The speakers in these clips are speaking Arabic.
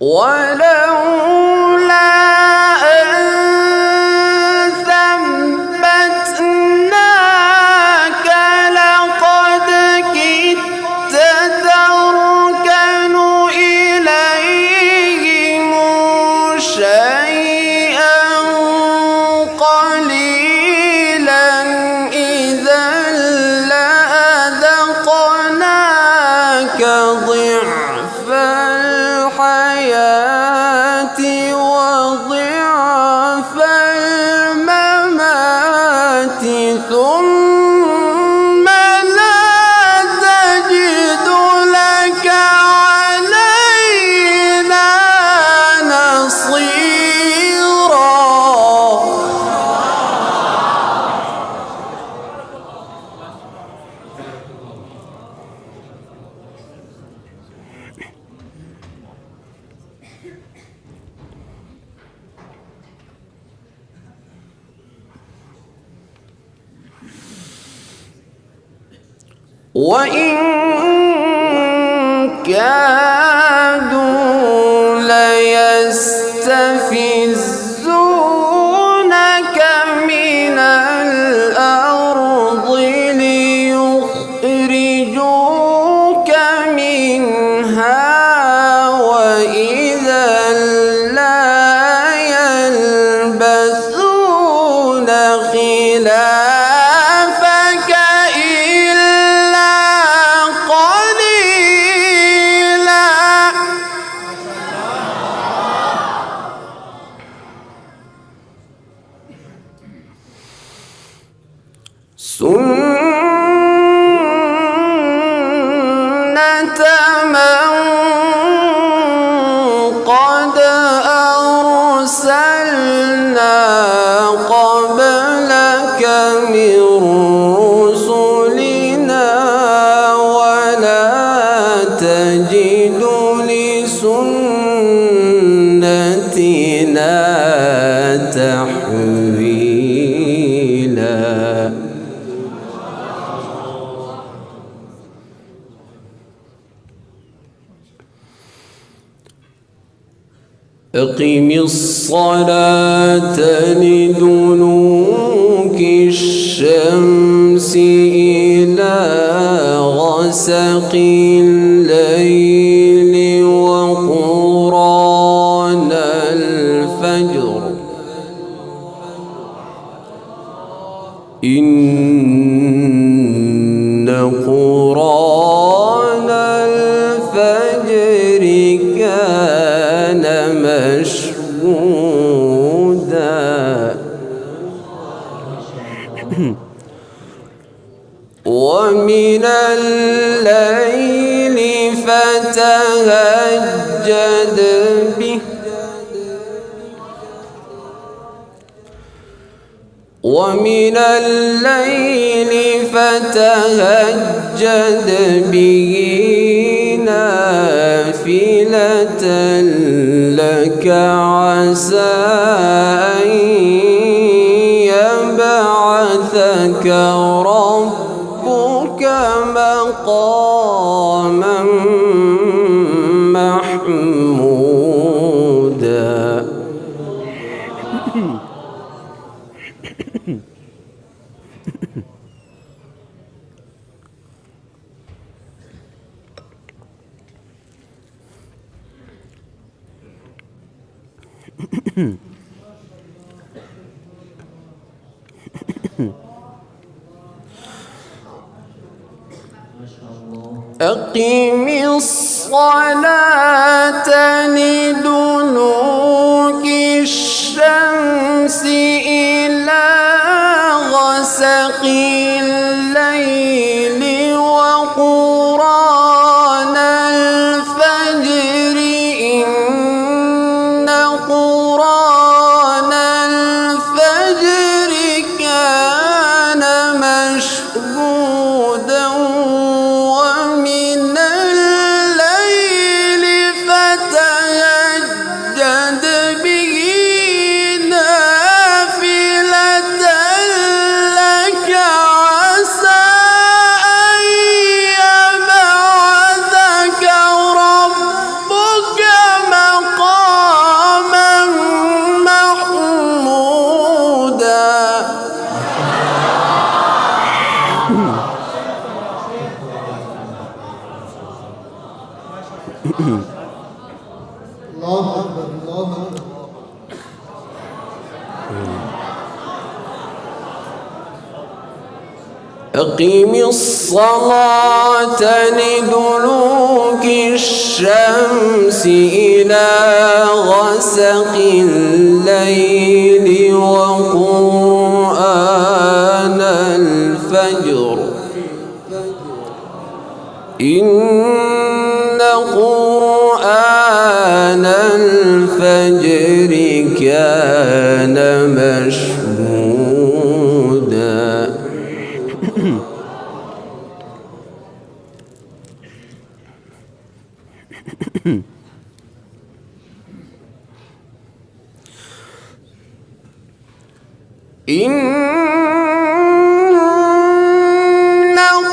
ولولا أن ثبتناك لقد كدت تركن إليهم شيئا قليلا إذا لأذقناك ضعف الحياة وضعف الممات ثم لا تجد لك علينا نصيرا. وإن كادوا ليستفزونك من الأرض ليخرجوك منها وإذا لا يلبثون خلافك إلا قليلا. سنة من قد أرسلنا قبلك من رسلنا ولا تجد لسنتنا تحويلا. أقم الصلاة لدلوك الشمس إلى غسق الليل وقرآن الفجر إن قرآن الفجر كان مشهودا. ومن الليل فتهجد به ومن الليل فتهجد به نافلة لك عسى أن يبعثك ربك مقاما محمودا. أقم الصلاة لدلوك الشمس إلى غسق الليل وقرآن الفجر إن قرآن الفجر كان مشهودا. ومن الليل فتهجد الله أكبر الله أكبر. أقم الصلاة لدلوك الشمس إلى غسق الليل وقرآن الفجر إن قرآن الفجر كان مشهودا. إن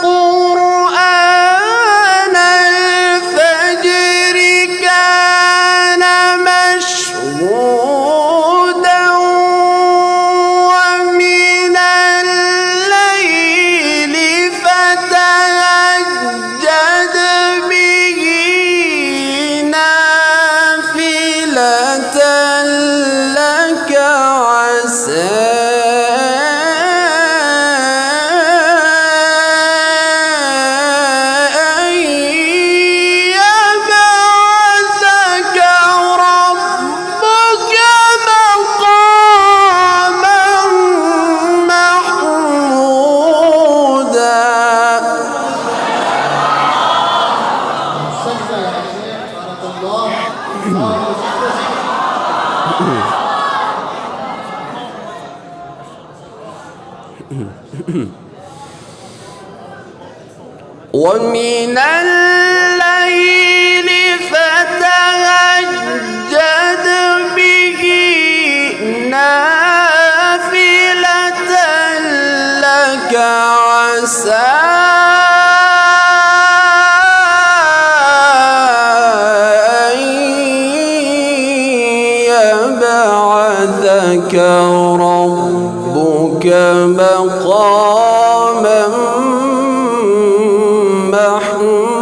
قرآن الفجر كان مشهودا ومن الليل فتهجد به نافلة لك عسى ومن الليل فتهجد به نافلة لك عسى أن يبعثك ربك مقاما محمودا.